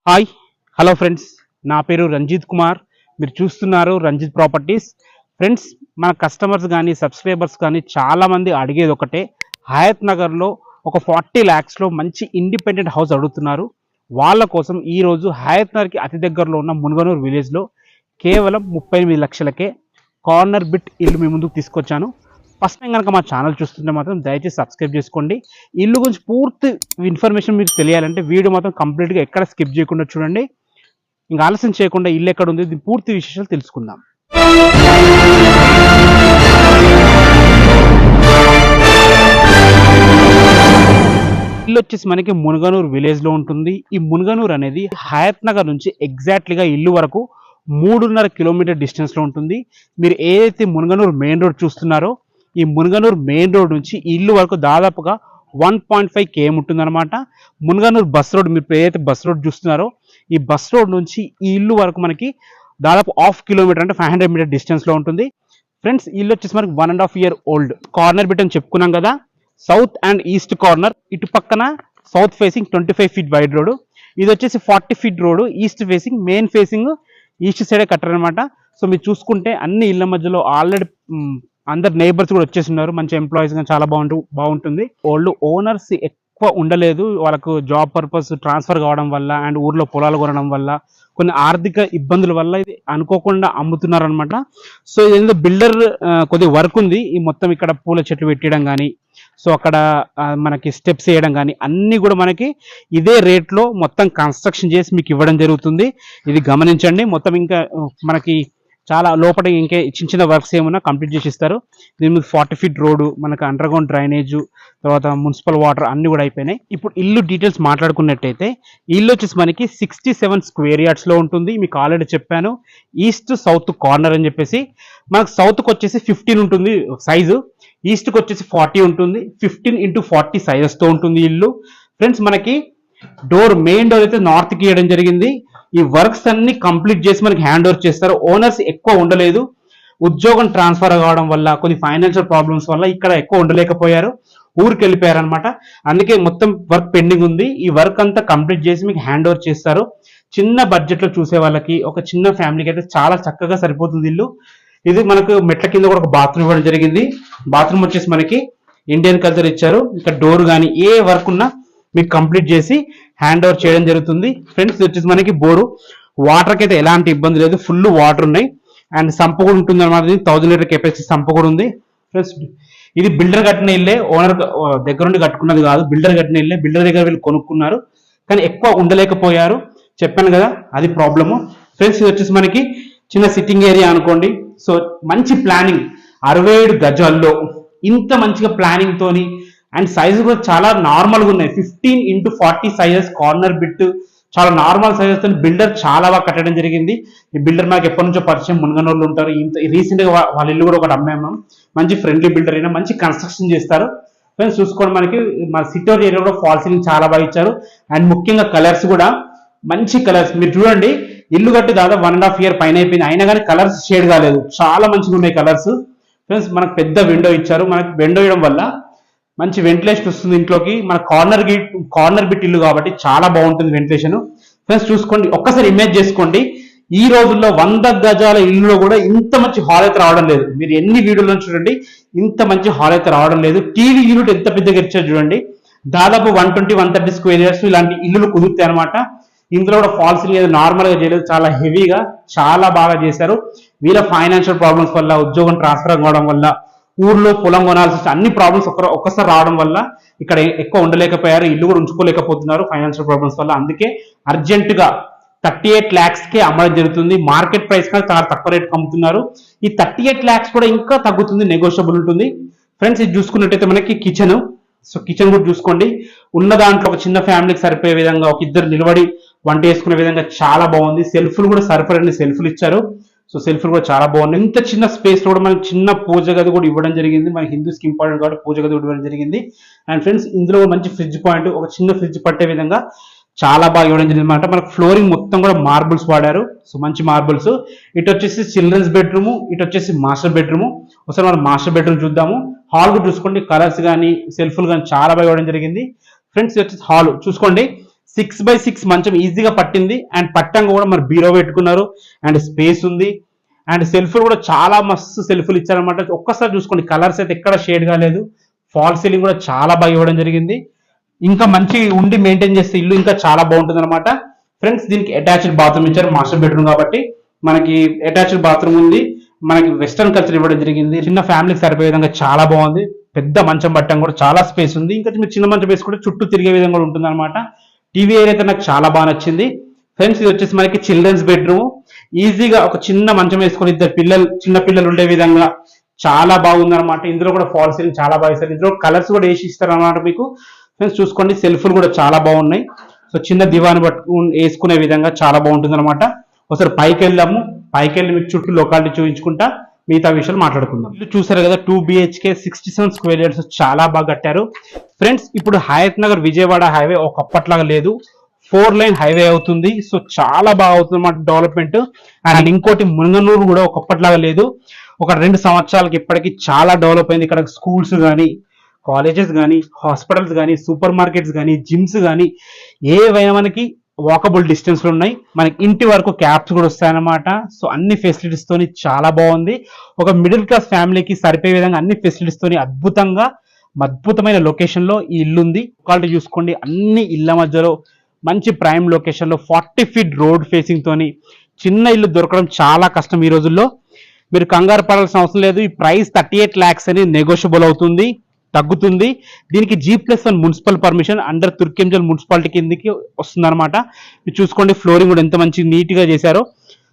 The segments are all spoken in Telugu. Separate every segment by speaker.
Speaker 1: హాయ్ హలో ఫ్రెండ్స్, నా పేరు రంజిత్ కుమార్. మీరు చూస్తున్నారు రంజిత్ ప్రాపర్టీస్. ఫ్రెండ్స్, మన కస్టమర్స్ కానీ సబ్స్క్రైబర్స్ కానీ చాలామంది అడిగేది ఒకటే, హయత్ నగర్లో ఒక 40 lakhsలో మంచి ఇండిపెండెంట్ హౌస్ అడుగుతున్నారు. వాళ్ళ కోసం ఈరోజు హయత్ నగర్కి అతి దగ్గరలో ఉన్న మునుగనూరు విలేజ్లో కేవలం 38 లక్షలకే కార్నర్ బిట్ ఇల్లు మీ ముందుకు తీసుకొచ్చాను. ఫస్ట్ టైం కనుక మా ఛానల్ చూస్తుంటే మాత్రం దయచేసి సబ్స్క్రైబ్ చేసుకోండి. ఇల్లు గురించి పూర్తి ఇన్ఫర్మేషన్ మీకు తెలియాలంటే వీడియో మాత్రం కంప్లీట్గా ఎక్కడ స్కిప్ చేయకుండా చూడండి. ఇంకా ఆలస్యం చేయకుండా ఇల్లు ఎక్కడ ఉంది దీని పూర్తి విశేషాలు తెలుసుకుందాం. ఇల్లు వచ్చేసి మనకి మునుగనూరు విలేజ్లో ఉంటుంది. ఈ మునుగనూరు అనేది హయత్ నగర్ నుంచి ఎగ్జాక్ట్లీగా ఇల్లు వరకు 3.5 కిలోమీటర్ డిస్టెన్స్లో ఉంటుంది. మీరు ఏదైతే మునుగనూరు మెయిన్ రోడ్ చూస్తున్నారో ఈ మునుగనూరు మెయిన్ రోడ్ నుంచి ఇల్లు వరకు దాదాపుగా 1.5 km ఉంటుందన్నమాట. మునుగనూరు బస్ రోడ్, మీరు ఏదైతే బస్ రోడ్ చూస్తున్నారో ఈ బస్ రోడ్ నుంచి ఈ ఇల్లు వరకు మనకి దాదాపు 1/2 కిలోమీటర్ అంటే 500 మీటర్ డిస్టెన్స్లో ఉంటుంది. ఫ్రెండ్స్, ఇల్లు వచ్చేసి మనకి 1.5 year ఓల్డ్. కార్నర్ బిట్ అని చెప్పుకున్నాం కదా, సౌత్ అండ్ ఈస్ట్ కార్నర్. ఇటు పక్కన south facing 25 feet wide road, ఇది వచ్చేసి 40 feet road. East facing, main facing east సైడే కట్టారనమాట. సో మీరు చూసుకుంటే అన్ని ఇళ్ళ మధ్యలో ఆల్రెడీ అందరు నైబర్స్ కూడా వచ్చేస్తున్నారు. మంచి ఎంప్లాయీస్ గా చాలా బాగుంటుంది. వాళ్ళు ఓనర్స్ ఎక్కువ ఉండలేదు, వాళ్ళకు జాబ్ పర్పస్ ట్రాన్స్ఫర్ కావడం వల్ల అండ్ ఊర్లో పొలాలు కొనడం వల్ల కొన్ని ఆర్థిక ఇబ్బందుల వల్ల ఇది అనుకోకుండా అమ్ముతున్నారు అనమాట. సో ఇదేందో బిల్డర్ కొద్దిగా వర్క్ ఉంది. ఈ మొత్తం ఇక్కడ పూల చెట్లు పెట్టడం కానీ, సో అక్కడ మనకి స్టెప్స్ వేయడం కానీ అన్నీ కూడా మనకి ఇదే రేట్లో మొత్తం కన్స్ట్రక్షన్ చేసి మీకు ఇవ్వడం జరుగుతుంది. ఇది గమనించండి. మొత్తం ఇంకా మనకి చాలా లోపల ఇంకే చిన్న చిన్న వర్క్స్ ఏమన్నా కంప్లీట్ చేసి ఇస్తారు. దీని మీద 40 feet రోడ్డు, మనకు అండర్ గ్రౌండ్ డ్రైనేజ్, తర్వాత మున్సిపల్ వాటర్ అన్ని కూడా అయిపోయినాయి. ఇప్పుడు ఇల్లు డీటెయిల్స్ మాట్లాడుకున్నట్టయితే ఇల్లు వచ్చేసి మనకి 67 square yards లో ఉంటుంది. మీకు ఆల్రెడీ చెప్పాను ఈస్ట్ సౌత్ కార్నర్ అని చెప్పేసి. మనకు సౌత్కి వచ్చేసి 15 ఉంటుంది సైజు, ఈస్ట్కి వచ్చేసి 40 ఉంటుంది. 15x40 సైజెస్తో ఉంటుంది ఇల్లు. ఫ్రెండ్స్, మనకి డోర్, మెయిన్ డోర్ అయితే నార్త్కి ఇవ్వడం జరిగింది. ఈ వర్క్స్ అన్ని కంప్లీట్ చేసి మనకి హ్యాండ్ ఓవర్ చేస్తారు. ఓనర్స్ ఎక్కువ ఉండలేదు, ఉద్యోగం ట్రాన్స్ఫర్ కావడం వల్ల కొన్ని ఫైనాన్షియల్ ప్రాబ్లమ్స్ వల్ల ఇక్కడ ఎక్కువ ఉండలేకపోయారు, ఊరికి వెళ్ళిపోయారు అనమాట. అందుకే మొత్తం వర్క్ పెండింగ్ ఉంది. ఈ వర్క్ అంతా కంప్లీట్ చేసి మీకు హ్యాండ్ ఓవర్ చేస్తారు. చిన్న బడ్జెట్ లో చూసే వాళ్ళకి, ఒక చిన్న ఫ్యామిలీకి అయితే చాలా చక్కగా సరిపోతుంది ఇల్లు. ఇది మనకు మెట్ల కింద కూడా ఒక బాత్రూమ్ ఇవ్వడం జరిగింది. బాత్రూమ్ వచ్చేసి మనకి ఇండియన్ కల్చర్ ఇచ్చారు. ఇక్కడ డోర్ కానీ ఏ వర్క్ ఉన్నా మీకు కంప్లీట్ చేసి హ్యాండ్ ఓవర్ చేయడం జరుగుతుంది. ఫ్రెండ్స్, ఇది వచ్చేసి మనకి బోరు, వాటర్కి అయితే ఎలాంటి ఇబ్బంది లేదు, ఫుల్ వాటర్ ఉన్నాయి. అండ్ సంప కూడా ఉంటుంది అనమాట. 1000 లీటర్ కెపాసిటీ సంప కూడా ఉంది. ఫ్రెండ్స్, ఇది బిల్డర్ కట్టిన ఇల్లే, ఓనర్ దగ్గర నుండి కట్టుకున్నది కాదు, బిల్డర్ కట్టిన ఇల్లే. బిల్డర్ దగ్గర వీళ్ళు కొనుక్కున్నారు కానీ ఎక్కువ ఉండలేకపోయారు, చెప్పాను కదా, అది ప్రాబ్లము. ఫ్రెండ్స్, ఇది వచ్చేసి మనకి చిన్న సిట్టింగ్ ఏరియా అనుకోండి. సో మంచి ప్లానింగ్, 67 గజాల్లో ఇంత మంచిగా ప్లానింగ్ తోని, అండ్ సైజు కూడా చాలా నార్మల్గా ఉన్నాయి. 15x40 సైజెస్ కార్నర్ బిట్, చాలా నార్మల్ సైజెస్ తో బిల్డర్ చాలా బాగా కట్టడం జరిగింది. ఈ బిల్డర్ మాకు ఎప్పటి నుంచో పరిచయం, మునుగనూరులో ఉంటారు. ఇంత రీసెంట్ గా వాళ్ళ ఇల్లు కూడా ఒకటి అమ్మాము. మంచి ఫ్రెండ్లీ బిల్డర్ అయినా మంచి కన్స్ట్రక్షన్ చేస్తారు. ఫ్రెండ్స్, చూసుకోండి, మనకి మన సిటోర్ ఏరియా కూడా ఫాల్ సీలింగ్ చాలా బాగా ఇచ్చారు. అండ్ ముఖ్యంగా కలర్స్ కూడా మంచి కలర్స్. మీరు చూడండి, ఇల్లు కట్టి దాదాపు 1.5 year పైన అయిపోయింది, అయినా కానీ కలర్స్ షేడ్ కాలేదు, చాలా మంచిగా ఉన్నాయి కలర్స్. ఫ్రెండ్స్, మనకు పెద్ద విండో ఇచ్చారు. మనకు విండో ఇవ్వడం వల్ల మంచి వెంటిలేషన్ వస్తుంది ఇంట్లోకి. మన కార్నర్ బిట్ ఇల్లు కాబట్టి చాలా బాగుంటుంది వెంటిలేషన్. ఫ్రెండ్స్, చూసుకోండి, ఒక్కసారి ఇమేజ్ చేసుకోండి, ఈ రోజుల్లో 100 గజాల ఇల్లులో కూడా ఇంత మంచి హాల్ అయితే రావడం లేదు. మీరు ఎన్ని వీడియోలో చూడండి, ఇంత మంచి హాల్ అయితే రావడం లేదు. టీవీ యూనిట్ ఎంత పెద్దగా ఇచ్చారు చూడండి, దాదాపు 120-130 square yards ఇలాంటి ఇల్లులు కుదురుతాయి అనమాట. ఇందులో కూడా ఫాల్ సీలింగ్ ఏదో నార్మల్ గా చేయలేదు, చాలా హెవీగా చాలా బాగా చేశారు. వీళ్ళ ఫైనాన్షియల్ ప్రాబ్లమ్స్ వల్ల, ఉద్యోగం ట్రాన్స్ఫర్ కావడం వల్ల, ఊర్లో పొలం కొనాల్సి వచ్చి అన్ని ప్రాబ్లమ్స్ ఒక్కసారి రావడం వల్ల ఇక్కడ ఎక్కువ ఉండలేకపోయారు, ఇల్లు కూడా ఉంచుకోలేకపోతున్నారు ఫైనాన్షియల్ ప్రాబ్లమ్స్ వల్ల. అందుకే అర్జెంట్ గా 38 lakhsకే అమ్మడం జరుగుతుంది. మార్కెట్ ప్రైస్ కన్నా చాలా తక్కువ రేట్ అమ్ముతున్నారు. ఈ 38 lakhs కూడా ఇంకా తగ్గుతుంది, నెగోషియబుల్ ఉంటుంది. ఫ్రెండ్స్, ఇది చూసుకున్నట్టయితే మనకి కిచెన్. సో కిచెన్ కూడా చూసుకోండి, ఉన్న దాంట్లో ఒక చిన్న ఫ్యామిలీకి సరిపోయే విధంగా, ఒక ఇద్దరు నిలబడి వంట చేసుకునే విధంగా చాలా బాగుంది. సెల్ఫ్లు కూడా సరిపడండి సెల్ఫ్లు ఇచ్చారు. సో సెల్ఫ్లు కూడా చాలా బాగున్నాయి. ఇంత చిన్న స్పేస్ లో కూడా మనకి చిన్న పూజ గది కూడా ఇవ్వడం జరిగింది. మనకి హిందూస్కి ఇంపార్టెంట్ కాబట్టి పూజ గది ఇవ్వడం జరిగింది. అండ్ ఫ్రెండ్స్, ఇందులో మంచి ఫ్రిడ్జ్ పాయింట్, ఒక చిన్న ఫ్రిడ్జ్ పట్టే విధంగా చాలా బాగా ఇవ్వడం జరిగింది అనమాట. మనకు ఫ్లోరింగ్ మొత్తం కూడా మార్బుల్స్ వాడారు. సో మంచి మార్బుల్స్. ఇటు వచ్చేసి చిల్డ్రన్స్ బెడ్రూమ్, ఇటు వచ్చేసి మాస్టర్ బెడ్రూమ్. ఒకసారి మనం మాస్టర్ బెడ్రూమ్ చూద్దాము. హాల్ కూడా చూసుకోండి, కలర్స్ కానీ సెల్ఫ్లు కానీ చాలా బాగా ఇవ్వడం జరిగింది. ఫ్రెండ్స్, ఇది వచ్చేసి హాల్ చూసుకోండి, 6x6 మంచం ఈజీగా పట్టింది. అండ్ పట్టంగా కూడా మరి బీరో పెట్టుకున్నారు. అండ్ స్పేస్ ఉంది. అండ్ సెల్ఫ్లు కూడా చాలా మస్తు సెల్ఫ్లు ఇచ్చారనమాట. ఒక్కసారి చూసుకోండి, కలర్స్ అయితే ఎక్కడ షేడ్ కాలేదు. ఫాల్ సీలింగ్ కూడా చాలా బాగా ఇవ్వడం జరిగింది. ఇంకా మంచి ఉండి మెయింటైన్ చేస్తే ఇల్లు ఇంకా చాలా బాగుంటుంది అనమాట. ఫ్రెండ్స్, దీనికి అటాచ్డ్ బాత్రూమ్ ఇచ్చారు, మాస్టర్ బెడ్రూమ్ కాబట్టి మనకి అటాచ్డ్ బాత్రూమ్ ఉంది. మనకి వెస్టర్న్ కల్చర్ ఇవ్వడం జరిగింది. చిన్న ఫ్యామిలీకి సరిపోయే విధంగా చాలా బాగుంది. పెద్ద మంచం పట్టం కూడా చాలా స్పేస్ ఉంది. ఇంకా మీరు చిన్న మంచం వేసుకుంటే చుట్టూ తిరిగే విధంగా కూడా ఉంటుంది అనమాట. టీవీ ఏరియా అయితే నాకు చాలా బాగా నచ్చింది. ఫ్రెండ్స్, ఇది వచ్చేసి మనకి చిల్డ్రన్స్ బెడ్రూమ్. ఈజీగా ఒక చిన్న మంచం వేసుకొని ఇద్దరు చిన్న పిల్లలు ఉండే విధంగా చాలా బాగుంది అనమాట. ఇందులో కూడా ఫాల్ సీలింగ్ చాలా బాగా ఇస్తారు. ఇందులో కలర్స్ కూడా వేసి ఇస్తారు అనమాట మీకు. ఫ్రెండ్స్ చూసుకోండి, సెల్ఫ్లు కూడా చాలా బాగున్నాయి. సో చిన్న దివాన్ వేసుకునే విధంగా చాలా బాగుంటుంది అనమాట. ఒకసారి పైకి వెళ్దాము. పైకి వెళ్ళి మీకు చుట్టూ లొకాలిటీ చూపించుకుంటా మిగతా విషయాలు మాట్లాడుకుందాం. ఇల్లు చూసారు కదా, 2 BHK 67 స్క్వేర్ యార్డ్స్, చాలా బాగా కట్టారు. ఫ్రెండ్స్, ఇప్పుడు హయత్ నగర్ విజయవాడ హైవే ఒకప్పట్లాగా లేదు, 4 లైన్ హైవే అవుతుంది. సో చాలా బాగా అవుతుంది అన్నమాట డెవలప్మెంట్. అండ్ ఇంకోటి, మునుగనూరు కూడా ఒకప్పట్లాగా లేదు. ఒక 2 సంవత్సరాలకి ఇప్పటికీ చాలా డెవలప్ అయింది. ఇక్కడ స్కూల్స్ కానీ, కాలేజెస్ కానీ, హాస్పిటల్స్ కానీ, సూపర్ మార్కెట్స్ కానీ, జిమ్స్ కానీ ఏవైనా మనకి వాకబుల్ డిస్టెన్స్ లో ఉన్నాయి. మనకి ఇంటి వరకు క్యాబ్స్ కూడా వస్తాయన్నమాట. సో అన్ని ఫెసిలిటీస్ తోని చాలా బాగుంది. ఒక మిడిల్ క్లాస్ ఫ్యామిలీకి సరిపోయే విధంగా అన్ని ఫెసిలిటీస్ తోని అద్భుతమైన లొకేషన్ లో ఈ ఇల్లు ఉంది. క్వాలిటీ చూసుకోండి, అన్ని ఇళ్ల మధ్యలో మంచి ప్రైమ్ లొకేషన్ లో 40 ఫీట్ రోడ్ ఫేసింగ్ తోని చిన్న ఇల్లు దొరకడం చాలా కష్టం ఈ రోజుల్లో. మీరు కంగారు పడాల్సిన అవసరం లేదు. ఈ ప్రైస్ 38 lakhs అని నెగోషియబుల్ అవుతుంది, తగ్గుతుంది. దీనికి G+1 municipal permission under Turkayamjal municipality కిందకి వస్తుంది అనమాట. మీరు చూసుకోండి, ఫ్లోరింగ్ కూడా ఎంత మంచి నీట్ గా చేశారో.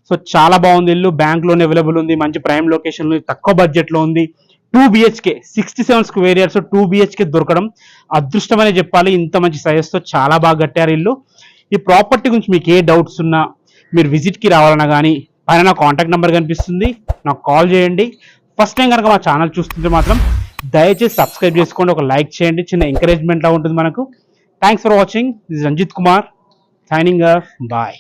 Speaker 1: సో చాలా బాగుంది ఇల్లు. బ్యాంక్ లోన్ అవైలబుల్ ఉంది, మంచి ప్రైమ్ లొకేషన్ లో, తక్కువ బడ్జెట్ లో ఉంది. 2 BHK 67 స్క్వేర్ యార్డ్స్ 2 BHK దొరకడం అదృష్టమనే చెప్పాలి. ఇంత మంచి సైజ్ తో చాలా బాగా కట్టారు ఇల్లు. ఈ ప్రాపర్టీ గురించి మీకు ఏ డౌట్స్ ఉన్నా, మీరు విజిట్ కి రావాలన్నా కానీ పైన నా కాంటాక్ట్ నెంబర్ కనిపిస్తుంది, నాకు కాల్ చేయండి. ఫస్ట్ టైం కనుక మా ఛానల్ చూస్తుంటే మాత్రం దయచేసి సబ్స్క్రైబ్ చేసుకోండి, ఒక లైక్ చేయండి, చిన్న ఎంకరేజ్మెంట్ లా ఉంటుంది మనకు. Thanks for watching. This is Ranjith Kumar signing off. Bye.